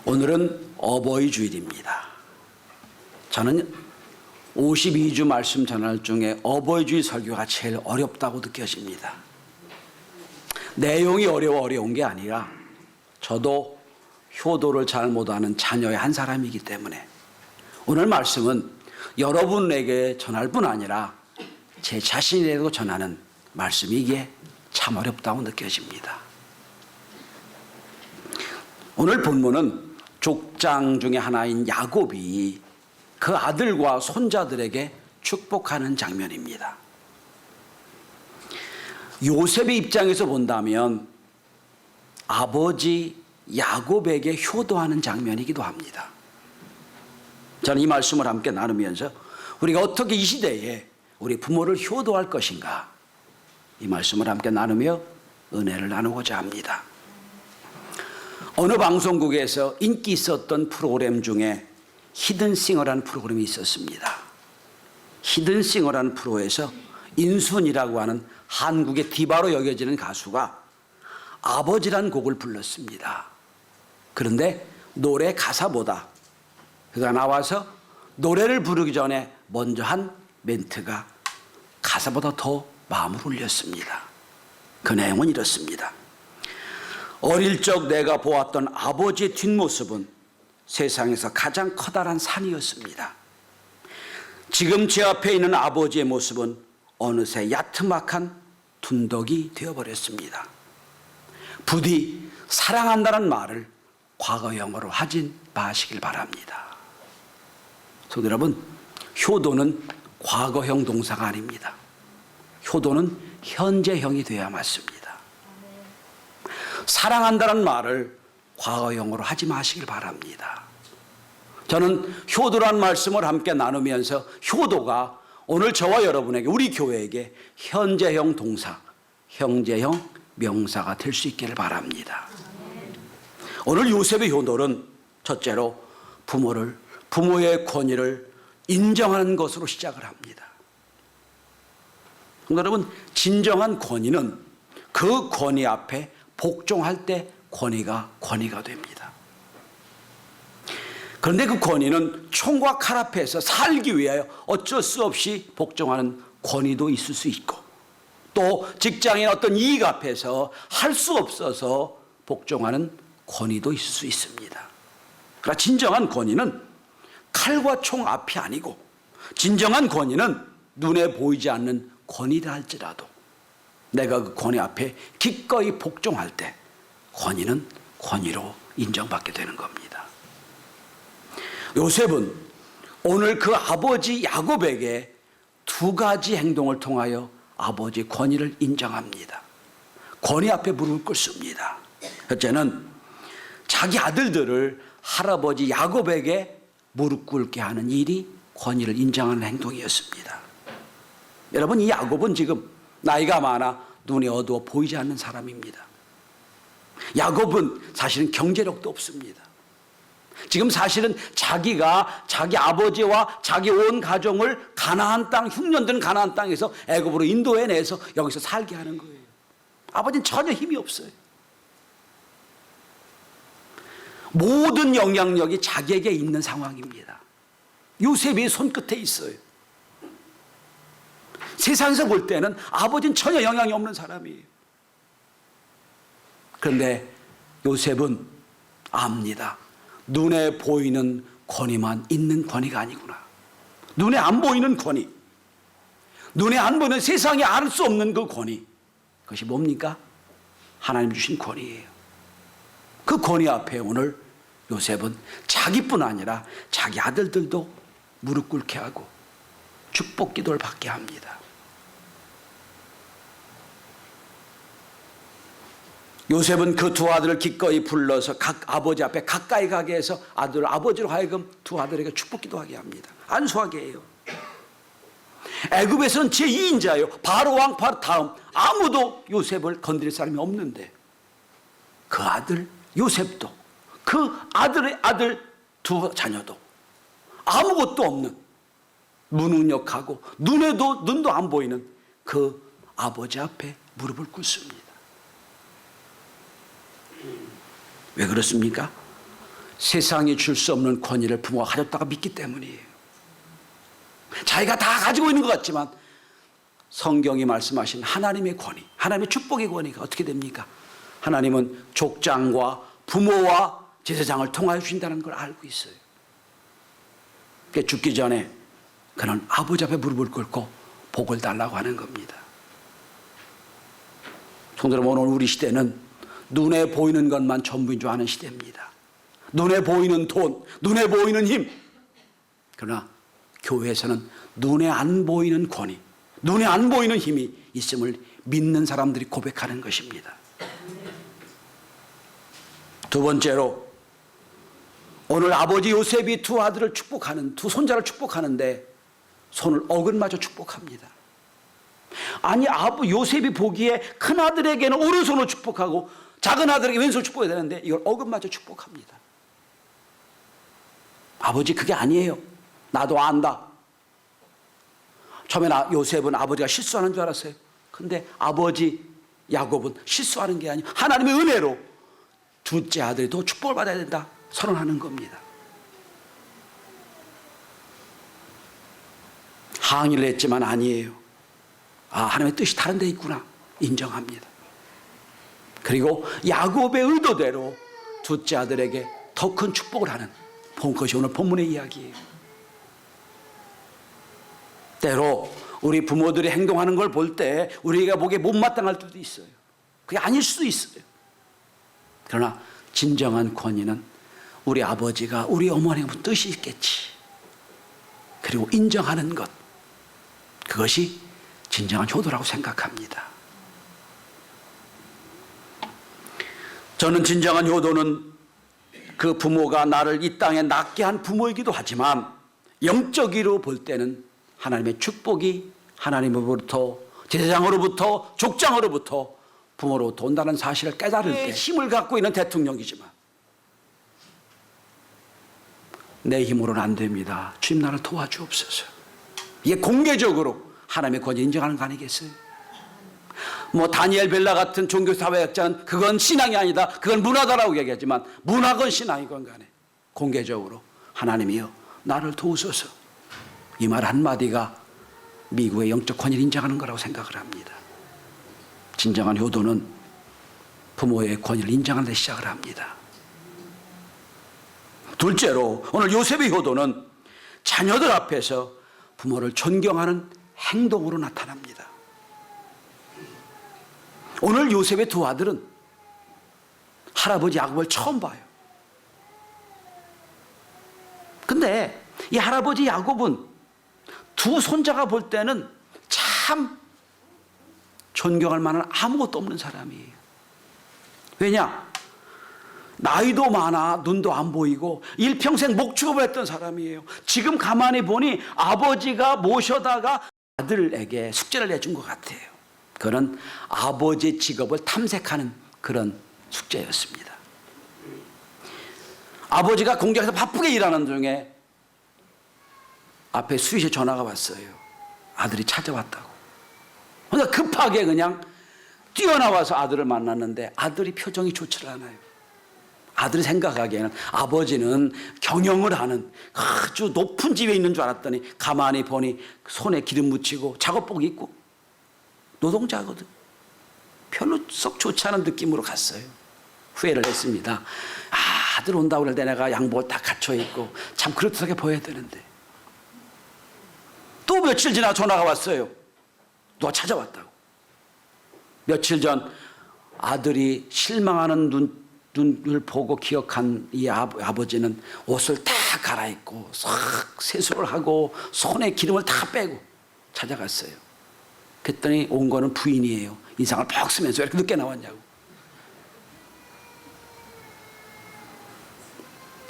오늘은 어버이 주일입니다. 저는 52주 말씀 전할 중에 어버이 주일 설교가 제일 어렵다고 느껴집니다. 내용이 어려운 게 아니라 저도 효도를 잘 못하는 자녀의 한 사람이기 때문에 오늘 말씀은 여러분에게 전할 뿐 아니라 제 자신에게도 전하는 말씀이기에 참 어렵다고 느껴집니다. 오늘 본문은 족장 중에 하나인 야곱이 그 아들과 손자들에게 축복하는 장면입니다. 요셉의 입장에서 본다면 아버지 야곱에게 효도하는 장면이기도 합니다. 저는 이 말씀을 함께 나누면서 우리가 어떻게 이 시대에 우리 부모를 효도할 것인가, 이 말씀을 함께 나누며 은혜를 나누고자 합니다. 어느 방송국에서 인기 있었던 프로그램 중에 히든싱어라는 프로그램이 있었습니다. 히든싱어라는 프로에서 인순이라고 하는 한국의 디바로 여겨지는 가수가 아버지란 곡을 불렀습니다. 그런데 노래 가사보다 그가 나와서 노래를 부르기 전에 먼저 한 멘트가 가사보다 더 마음을 울렸습니다. 그 내용은 이렇습니다. 어릴 적 내가 보았던 아버지의 뒷모습은 세상에서 가장 커다란 산이었습니다. 지금 제 앞에 있는 아버지의 모습은 어느새 야트막한 둔덕이 되어버렸습니다. 부디 사랑한다는 말을 과거형으로 하진 마시길 바랍니다. 성도 여러분, 효도는 과거형 동사가 아닙니다. 효도는 현재형이 되어야 맞습니다. 사랑한다는 말을 과거형으로 하지 마시길 바랍니다. 저는 효도란 말씀을 함께 나누면서 효도가 오늘 저와 여러분에게, 우리 교회에게 현재형 동사, 현재형 명사가 될 수 있기를 바랍니다. 오늘 요셉의 효도는 첫째로 부모의 권위를 인정하는 것으로 시작을 합니다. 여러분, 진정한 권위는 그 권위 앞에 복종할 때 권위가 됩니다. 그런데 그 권위는 총과 칼 앞에서 살기 위하여 어쩔 수 없이 복종하는 권위도 있을 수 있고, 또 직장인 어떤 이익 앞에서 할 수 없어서 복종하는 권위도 있을 수 있습니다. 그러나 진정한 권위는 칼과 총 앞이 아니고, 진정한 권위는 눈에 보이지 않는 권위라 할지라도 내가 그 권위 앞에 기꺼이 복종할 때 권위는 권위로 인정받게 되는 겁니다. 요셉은 오늘 그 아버지 야곱에게 두 가지 행동을 통하여 아버지 권위를 인정합니다. 권위 앞에 무릎을 꿇습니다. 첫째는 자기 아들들을 할아버지 야곱에게 무릎 꿇게 하는 일이 권위를 인정하는 행동이었습니다. 여러분, 이 야곱은 지금 나이가 많아 눈이 어두워 보이지 않는 사람입니다. 야곱은 사실은 경제력도 없습니다. 지금 사실은 자기가 자기 아버지와 자기 온 가정을 가나안 땅, 흉년된 가나안 땅에서 애굽으로 인도해내서 여기서 살게 하는 거예요. 아버지는 전혀 힘이 없어요. 모든 영향력이 자기에게 있는 상황입니다. 요셉이 손끝에 있어요. 세상에서 볼 때는 아버지는 전혀 영향이 없는 사람이에요. 그런데 요셉은 압니다. 눈에 보이는 권위만 있는 권위가 아니구나. 눈에 안 보이는 권위, 눈에 안 보이는 세상에 알 수 없는 그 권위, 그것이 뭡니까? 하나님 주신 권위예요. 그 권위 앞에 오늘 요셉은 자기뿐 아니라 자기 아들들도 무릎 꿇게 하고 축복 기도를 받게 합니다. 요셉은 그 두 아들을 기꺼이 불러서 각 아버지 앞에 가까이 가게 해서 아버지로 하여금 두 아들에게 축복 기도하게 합니다. 안수하게 해요. 애굽에서는 제2인자예요. 바로 왕 바로 다음 아무도 요셉을 건드릴 사람이 없는데 그 아들 요셉도, 그 아들의 아들 두 자녀도 아무것도 없는 무능력하고 눈도 안 보이는 그 아버지 앞에 무릎을 꿇습니다. 왜 그렇습니까? 세상이 줄 수 없는 권위를 부모가 가졌다가 믿기 때문이에요. 자기가 다 가지고 있는 것 같지만 성경이 말씀하신 하나님의 권위, 하나님의 축복의 권위가 어떻게 됩니까? 하나님은 족장과 부모와 제사장을 통하여 주신다는 걸 알고 있어요. 그러니까 죽기 전에 그는 아버지 앞에 무릎을 꿇고 복을 달라고 하는 겁니다. 성도 여러분, 오늘 우리 시대는 눈에 보이는 것만 전부인 줄 아는 시대입니다. 눈에 보이는 돈, 눈에 보이는 힘. 그러나 교회에서는 눈에 안 보이는 권위, 눈에 안 보이는 힘이 있음을 믿는 사람들이 고백하는 것입니다. 두 번째로, 오늘 아버지 요셉이 두 아들을 축복하는, 두 손자를 축복하는데 손을 어긋마저 축복합니다. 아니, 요셉이 보기에 큰 아들에게는 오른손으로 축복하고 작은 아들에게 왼손으로 축복해야 되는데 이걸 어긋마저 축복합니다. 아버지, 그게 아니에요. 나도 안다. 처음에 요셉은 아버지가 실수하는 줄 알았어요. 근데 아버지 야곱은 실수하는 게 아니고 하나님의 은혜로 둘째 아들이 더 축복을 받아야 된다 선언하는 겁니다. 항의를 했지만 아니에요. 하나님의 뜻이 다른 데 있구나 인정합니다. 그리고 야곱의 의도대로 둘째 아들에게 더 큰 축복을 하는 것이 오늘 본문의 이야기예요. 때로 우리 부모들이 행동하는 걸 볼 때 우리가 보기에 못마땅할 때도 있어요. 그게 아닐 수도 있어요. 그러나 진정한 권위는 우리 아버지가 우리 어머니가 뜻이 있겠지. 그리고 인정하는 것, 그것이 진정한 효도라고 생각합니다. 저는 진정한 효도는 그 부모가 나를 이 땅에 낳게 한 부모이기도 하지만 영적으로 볼 때는 하나님의 축복이 하나님으로부터, 제사장으로부터, 족장으로부터, 부모로부터 온다는 사실을 깨달을 때 힘을 갖고 있는 대통령이지만 내 힘으로는 안 됩니다. 주님 나를 도와주옵소서. 이게 공개적으로 하나님의 권위 인정하는 거 아니겠어요? 다니엘 벨라 같은 종교사회학자는 그건 신앙이 아니다, 그건 문화다라고 얘기하지만 문화건 신앙이건 간에 공개적으로 하나님이여 나를 도우소서, 이 말 한마디가 미국의 영적 권위를 인정하는 거라고 생각을 합니다. 진정한 효도는 부모의 권위를 인정하는 데 시작을 합니다. 둘째로, 오늘 요셉의 효도는 자녀들 앞에서 부모를 존경하는 행동으로 나타납니다. 오늘 요셉의 두 아들은 할아버지 야곱을 처음 봐요. 근데 이 할아버지 야곱은 두 손자가 볼 때는 참 존경할 만한 아무것도 없는 사람이에요. 왜냐? 나이도 많아 눈도 안 보이고 일평생 목축업을 했던 사람이에요. 지금 가만히 보니 아버지가 모셔다가 아들에게 숙제를 내준 것 같아요. 그는 아버지의 직업을 탐색하는 그런 숙제였습니다. 아버지가 공장에서 바쁘게 일하는 중에 앞에 수의실 전화가 왔어요. 아들이 찾아왔다고. 그러니까 급하게 그냥 뛰어나와서 아들을 만났는데 아들이 표정이 좋지 않아요. 아들이 생각하기에는 아버지는 경영을 하는 아주 높은 집에 있는 줄 알았더니 가만히 보니 손에 기름 묻히고 작업복 입고 노동자거든. 별로 썩 좋지 않은 느낌으로 갔어요. 후회를 했습니다. 아들 온다고 그럴 때 내가 양복을 딱 갖춰 입고 참 그렇게 보여야 되는데. 또 며칠 지나 전화가 왔어요. 누가 찾아왔다고. 며칠 전 아들이 실망하는 눈을 보고 기억한 이 아버지는 옷을 다 갈아입고 싹 세수를 하고 손에 기름을 다 빼고 찾아갔어요. 그랬더니 온 거는 부인이에요. 인상을 퍽 쓰면서 왜 이렇게 늦게 나왔냐고.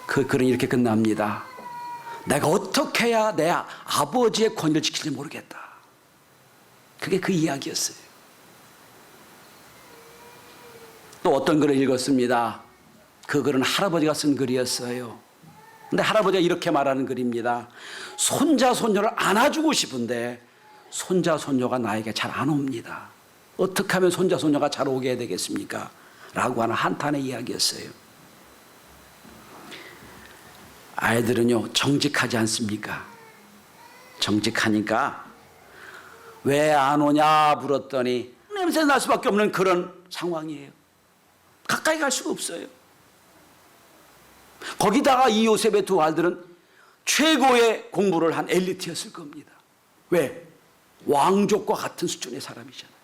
그 글은 이렇게 끝납니다. 내가 어떻게 해야 내 아버지의 권위를 지킬지 모르겠다. 그게 그 이야기였어요. 또 어떤 글을 읽었습니다. 그 글은 할아버지가 쓴 글이었어요. 근데 할아버지가 이렇게 말하는 글입니다. 손자 손녀를 안아주고 싶은데 손자 손녀가 나에게 잘 안 옵니다. 어떻게 하면 손자 손녀가 잘 오게 되겠습니까? 라고 하는 한탄의 이야기였어요. 아이들은요 정직하지 않습니까? 정직하니까 왜 안 오냐 물었더니 냄새 날 수밖에 없는 그런 상황이에요. 가까이 갈 수가 없어요. 거기다가 이 요셉의 두 아들은 최고의 공부를 한 엘리트였을 겁니다. 왜? 왕족과 같은 수준의 사람이잖아요.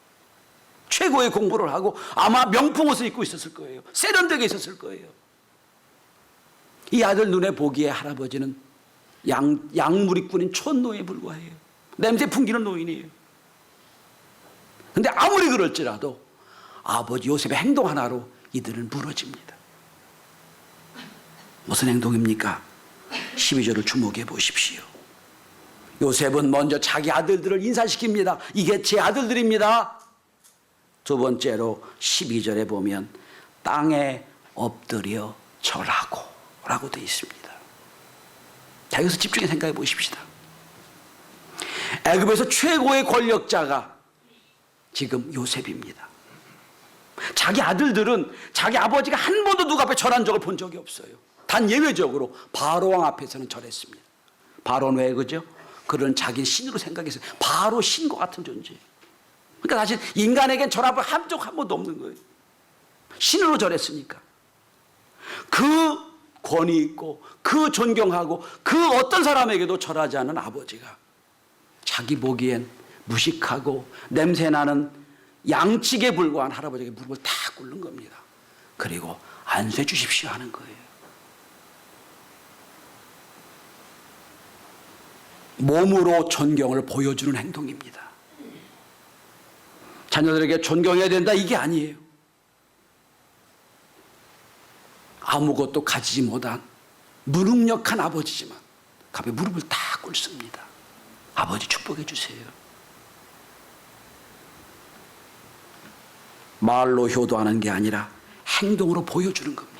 최고의 공부를 하고 아마 명품 옷을 입고 있었을 거예요. 세련되게 있었을 거예요. 이 아들 눈에 보기에 할아버지는 약물이꾼인 촌노에 불과해요. 냄새 풍기는 노인이에요. 근데 아무리 그럴지라도 아버지 요셉의 행동 하나로 이들은 무너집니다. 무슨 행동입니까? 12절을 주목해 보십시오. 요셉은 먼저 자기 아들들을 인사시킵니다. 이게 제 아들들입니다. 두 번째로 12절에 보면 땅에 엎드려 절하고 라고 되어 있습니다. 자, 여기서 집중해 생각해 보십시다. 애굽에서 최고의 권력자가 지금 요셉입니다. 자기 아들들은 자기 아버지가 한 번도 누구 앞에 절한 적을 본 적이 없어요. 단 예외적으로 바로왕 앞에서는 절했습니다. 바로는 왜 그죠? 그런 자기 신으로 생각해서 바로 신과 같은 존재예요. 그러니까 사실 인간에겐 절합을 한 적 한 번도 없는 거예요. 신으로 절했으니까. 그 권위 있고 그 존경하고 그 어떤 사람에게도 절하지 않은 아버지가 자기 보기엔 무식하고 냄새나는 양치기에 불과한 할아버지에게 무릎을 다 꿇는 겁니다. 그리고 안수해 주십시오 하는 거예요. 몸으로 존경을 보여주는 행동입니다. 자녀들에게 존경해야 된다 이게 아니에요. 아무것도 가지지 못한 무능력한 아버지지만 갑자기 무릎을 다 꿇습니다. 아버지 축복해 주세요. 말로 효도하는 게 아니라 행동으로 보여주는 겁니다.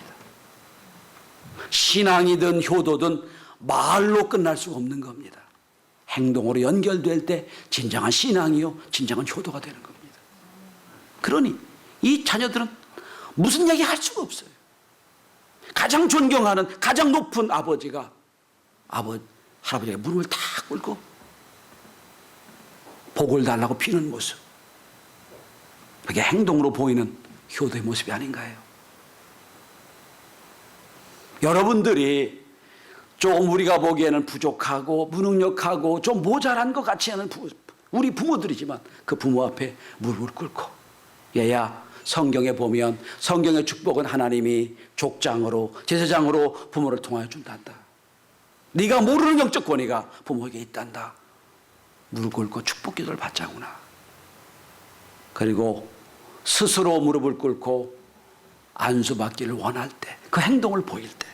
신앙이든 효도든 말로 끝날 수 없는 겁니다. 행동으로 연결될 때 진정한 신앙이요 진정한 효도가 되는 겁니다. 그러니 이 자녀들은 무슨 얘기 할 수가 없어요. 가장 존경하는 가장 높은 아버지가 할아버지가 무릎을 다 꿇고 복을 달라고 비는 모습, 그게 행동으로 보이는 효도의 모습이 아닌가요? 여러분들이 좀 우리가 보기에는 부족하고 무능력하고 좀 모자란 것 같지 않은 우리 부모들이지만 그 부모 앞에 무릎을 꿇고 얘야 성경에 보면 성경의 축복은 하나님이 족장으로 제사장으로 부모를 통하여 준단다. 네가 모르는 영적 권위가 부모에게 있단다. 무릎 꿇고 축복 기도를 받자구나. 그리고 스스로 무릎을 꿇고 안수받기를 원할 때 그 행동을 보일 때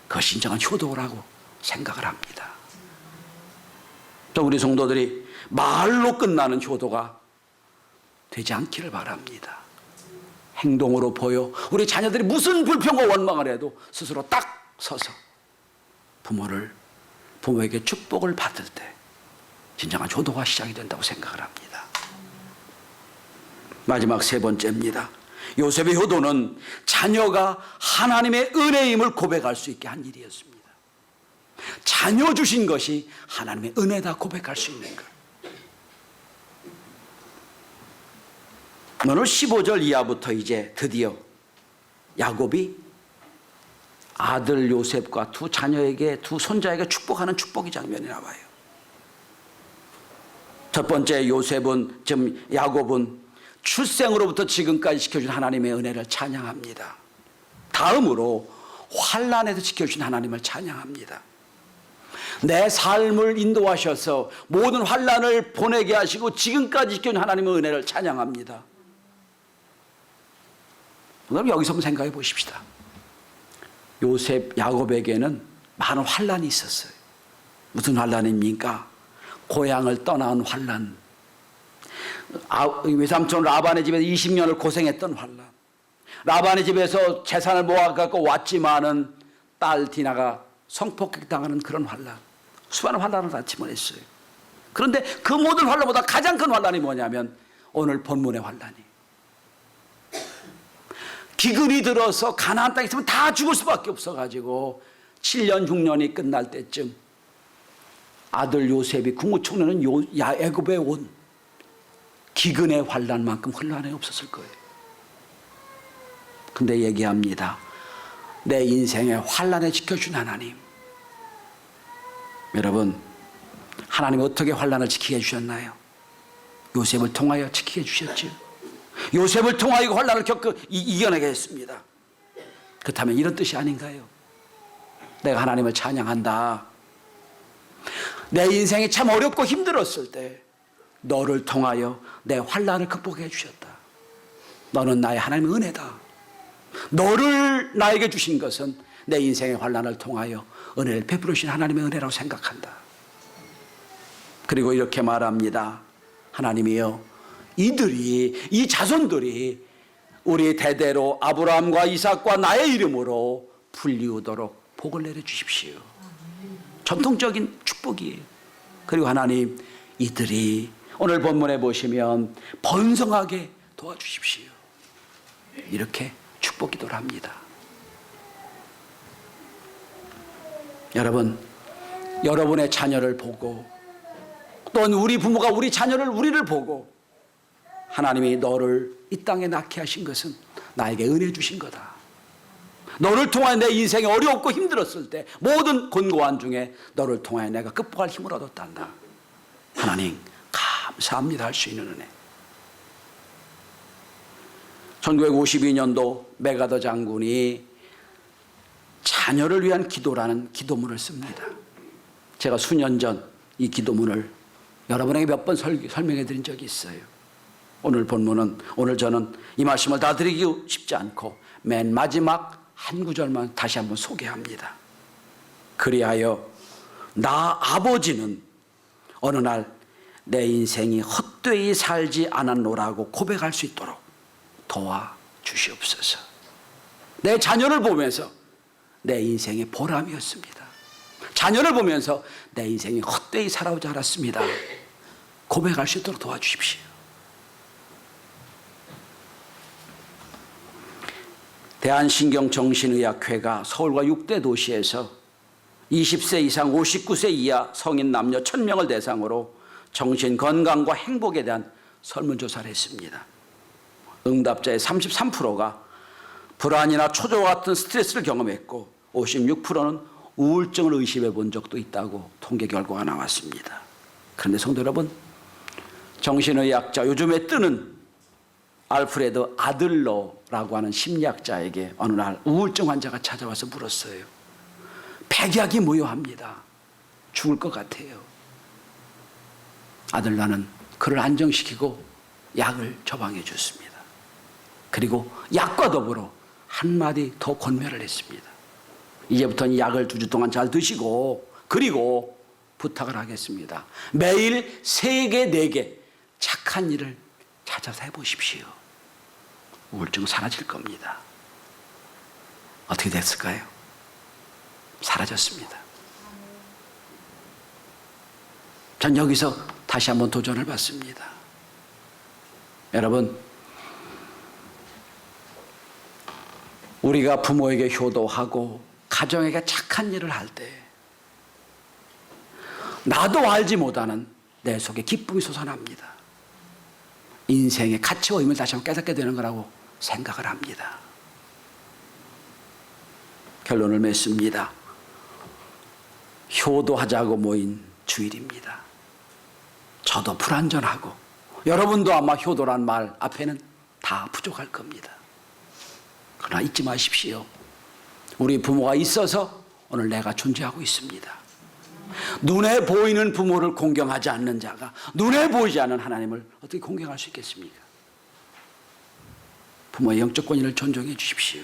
그것이 진정한 효도라고 생각을 합니다. 또 우리 성도들이 말로 끝나는 효도가 되지 않기를 바랍니다. 행동으로 보여 우리 자녀들이 무슨 불평과 원망을 해도 스스로 딱 서서 부모에게 축복을 받을 때 진정한 효도가 시작이 된다고 생각을 합니다. 마지막 세 번째입니다. 요셉의 효도는 자녀가 하나님의 은혜임을 고백할 수 있게 한 일이었습니다. 자녀 주신 것이 하나님의 은혜다 고백할 수 있는 것. 오늘 15절 이하부터 이제 드디어 야곱이 아들 요셉과 두 자녀에게 두 손자에게 축복하는 축복의 장면이 나와요. 첫 번째 야곱은 출생으로부터 지금까지 지켜준 하나님의 은혜를 찬양합니다. 다음으로 환난에서 지켜주신 하나님을 찬양합니다. 내 삶을 인도하셔서 모든 환난을 보내게 하시고 지금까지 지켜준 하나님의 은혜를 찬양합니다. 그럼 여기서 한번 생각해 보십시다. 야곱에게는 많은 환난이 있었어요. 무슨 환난입니까? 고향을 떠나온 환난, 외삼촌 라반의 집에서 20년을 고생했던 환난, 라반의 집에서 재산을 모아갖고 왔지만은 딸 디나가 성폭행당하는 그런 환난, 수많은 환난을 같이 보냈어요. 그런데 그 모든 환난보다 가장 큰 환난이 뭐냐면 오늘 본문의 환난이, 기근이 들어서 가나안 땅에 있으면 다 죽을 수밖에 없어가지고 7년 6년이 끝날 때쯤 아들 요셉이 국무총리는 애굽에 온 기근의 환란만큼 혼란이 없었을 거예요. 근데 얘기합니다. 내 인생의 환란에 지켜준 하나님. 여러분, 하나님이 어떻게 환란을 지키게 해주셨나요? 요셉을 통하여 지키게 해주셨죠. 요셉을 통하여 환란을 이겨내게 했습니다. 그렇다면 이런 뜻이 아닌가요? 내가 하나님을 찬양한다. 내 인생이 참 어렵고 힘들었을 때 너를 통하여 내 환란을 극복해 주셨다. 너는 나의 하나님의 은혜다. 너를 나에게 주신 것은 내 인생의 환란을 통하여 은혜를 베풀어 주신 하나님의 은혜라고 생각한다. 그리고 이렇게 말합니다. 하나님이여, 이 자손들이 우리 대대로 아브라함과 이삭과 나의 이름으로 불리우도록 복을 내려주십시오. 전통적인 축복이에요. 그리고 하나님, 이들이 오늘 본문에 보시면 번성하게 도와주십시오. 이렇게 축복 기도를 합니다. 여러분, 여러분의 자녀를 보고 또는 우리 부모가 우리를 보고 하나님이 너를 이 땅에 낳게 하신 것은 나에게 은혜 주신 거다. 너를 통하여 내 인생이 어렵고 힘들었을 때 모든 곤고한 중에 너를 통하여 내가 극복할 힘을 얻었단다. 하나님 감사합니다 할 수 있는 은혜. 1952년도 메가더 장군이 자녀를 위한 기도라는 기도문을 씁니다. 제가 수년 전 이 기도문을 여러분에게 몇 번 설명해 드린 적이 있어요. 오늘 본문은, 오늘 저는 이 말씀을 다 드리기 쉽지 않고 맨 마지막 한 구절만 다시 한번 소개합니다. 그리하여 나 아버지는 어느 날 내 인생이 헛되이 살지 않았노라고 고백할 수 있도록 도와주시옵소서. 내 자녀를 보면서 내 인생의 보람이었습니다. 자녀를 보면서 내 인생이 헛되이 살아오지 않았습니다. 고백할 수 있도록 도와주십시오. 대한신경정신의학회가 서울과 6대 도시에서 20세 이상 59세 이하 성인 남녀 1000명을 대상으로 정신건강과 행복에 대한 설문조사를 했습니다. 응답자의 33%가 불안이나 초조와 같은 스트레스를 경험했고 56%는 우울증을 의심해 본 적도 있다고 통계 결과가 나왔습니다. 그런데 성도 여러분, 정신의학자, 요즘에 뜨는 알프레드 아들러라고 하는 심리학자에게 어느 날 우울증 환자가 찾아와서 물었어요. 백약이 모여합니다. 죽을 것 같아요. 아들러는 그를 안정시키고 약을 처방해 줬습니다. 그리고 약과 더불어 한마디 더 권면을 했습니다. 이제부터는 약을 2주 동안 잘 드시고, 그리고 부탁을 하겠습니다. 매일 3개, 4개 착한 일을 찾아서 해보십시오. 우울증 사라질 겁니다. 어떻게 됐을까요? 사라졌습니다. 전 여기서 다시 한번 도전을 받습니다. 여러분, 우리가 부모에게 효도하고 가정에게 착한 일을 할 때 나도 알지 못하는 내 속에 기쁨이 솟아납니다. 인생의 가치와 의미를 다시 한번 깨닫게 되는 거라고 생각을 합니다. 결론을 맺습니다. 효도하자고 모인 주일입니다. 저도 불완전하고 여러분도 아마 효도란 말 앞에는 다 부족할 겁니다. 그러나 잊지 마십시오. 우리 부모가 있어서 오늘 내가 존재하고 있습니다. 눈에 보이는 부모를 공경하지 않는 자가 눈에 보이지 않는 하나님을 어떻게 공경할 수 있겠습니까? 부모의 영적 권위를 존중해 주십시오.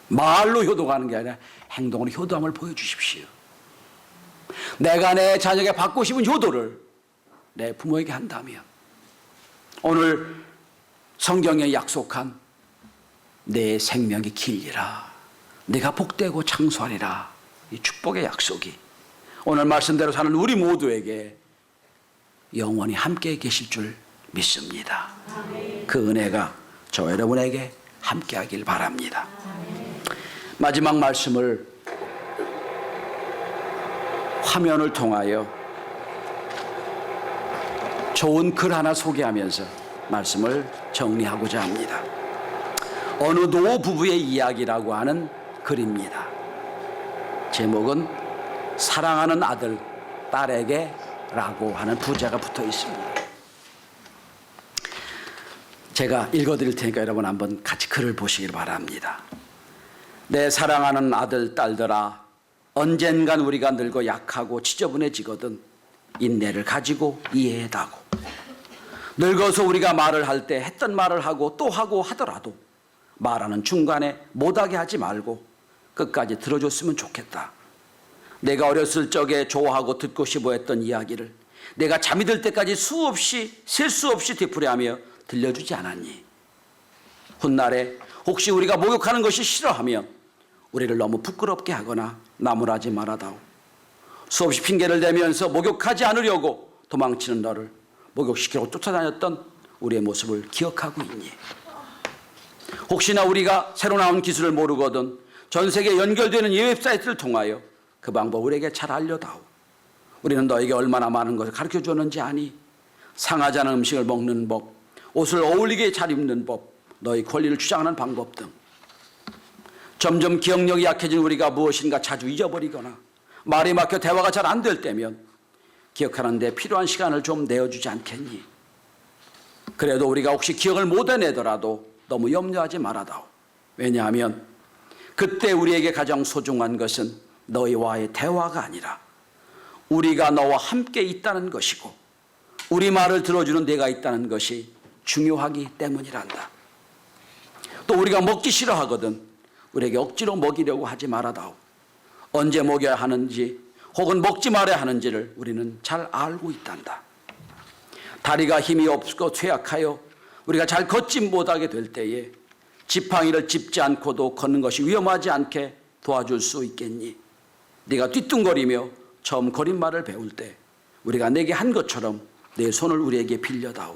말로 효도하는 게 아니라 행동으로 효도함을 보여주십시오. 내가 내 자녀에게 받고 싶은 효도를 내 부모에게 한다면 오늘 성경에 약속한 내 생명이 길리라, 내가 복되고 장수하리라, 이 축복의 약속이 오늘 말씀대로 사는 우리 모두에게 영원히 함께 계실 줄 믿습니다. 그 은혜가 저 여러분에게 함께하길 바랍니다. 마지막 말씀을 화면을 통하여 좋은 글 하나 소개하면서 말씀을 정리하고자 합니다. 어느 노 부부의 이야기라고 하는 글입니다. 제목은 사랑하는 아들, 딸에게 라고 하는 부제가 붙어 있습니다. 제가 읽어드릴 테니까 여러분 한번 같이 글을 보시길 바랍니다. 내 사랑하는 아들, 딸들아, 언젠간 우리가 늙어 약하고 지저분해지거든 인내를 가지고 이해해다고. 늙어서 우리가 말을 할 때 했던 말을 하고 또 하고 하더라도 말하는 중간에 못하게 하지 말고 끝까지 들어줬으면 좋겠다. 내가 어렸을 적에 좋아하고 듣고 싶어 했던 이야기를 내가 잠이 들 때까지 수없이 셀 수 없이 되풀이하며 들려주지 않았니? 훗날에 혹시 우리가 목욕하는 것이 싫어하면 우리를 너무 부끄럽게 하거나 나무라지 말아다오. 수없이 핑계를 대면서 목욕하지 않으려고 도망치는 너를 목욕시키려고 쫓아다녔던 우리의 모습을 기억하고 있니? 혹시나 우리가 새로 나온 기술을 모르거든 전 세계에 연결되는 이 웹사이트를 통하여 그 방법을 우리에게 잘 알려다오. 우리는 너에게 얼마나 많은 것을 가르쳐 줬는지 아니? 상하지 않은 음식을 먹는 법, 옷을 어울리게 잘 입는 법, 너의 권리를 주장하는 방법 등 점점 기억력이 약해진 우리가 무엇인가 자주 잊어버리거나 말이 막혀 대화가 잘 안 될 때면 기억하는 데 필요한 시간을 좀 내어주지 않겠니? 그래도 우리가 혹시 기억을 못 해내더라도 너무 염려하지 말아다오. 왜냐하면 그때 우리에게 가장 소중한 것은 너희와의 대화가 아니라 우리가 너와 함께 있다는 것이고 우리 말을 들어주는 내가 있다는 것이 중요하기 때문이란다. 또 우리가 먹기 싫어하거든 우리에게 억지로 먹이려고 하지 말아다오. 언제 먹여야 하는지 혹은 먹지 말아야 하는지를 우리는 잘 알고 있단다. 다리가 힘이 없고 쇠약하여 우리가 잘 걷지 못하게 될 때에 지팡이를 짚지 않고도 걷는 것이 위험하지 않게 도와줄 수 있겠니? 네가 뒤뚱거리며 처음 걸음마를 배울 때 우리가 내게 한 것처럼 내 손을 우리에게 빌려다오.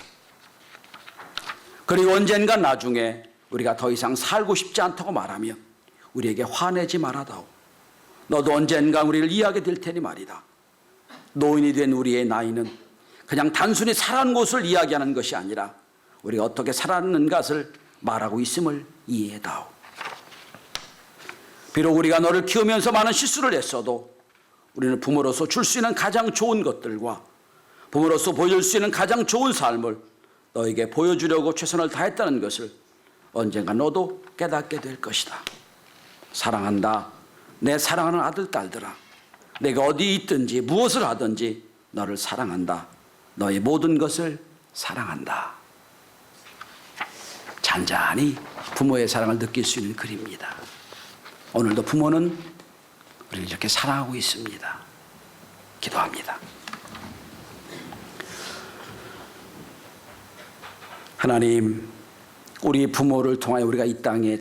그리고 언젠가 나중에 우리가 더 이상 살고 싶지 않다고 말하면 우리에게 화내지 말아다오. 너도 언젠가 우리를 이해하게 될 테니 말이다. 노인이 된 우리의 나이는 그냥 단순히 살아는 것을 이야기하는 것이 아니라 우리가 어떻게 살았는 것을 말하고 있음을 이해해다오. 비록 우리가 너를 키우면서 많은 실수를 했어도 우리는 부모로서 줄 수 있는 가장 좋은 것들과 부모로서 보여줄 수 있는 가장 좋은 삶을 너에게 보여주려고 최선을 다했다는 것을 언젠가 너도 깨닫게 될 것이다. 사랑한다. 내 사랑하는 아들, 딸들아. 내가 어디 있든지 무엇을 하든지 너를 사랑한다. 너의 모든 것을 사랑한다. 잔잔히 부모의 사랑을 느낄 수 있는 글입니다. 오늘도 부모는 우리를 이렇게 사랑하고 있습니다. 기도합니다. 하나님, 우리 부모를 통하여 우리가 이 땅에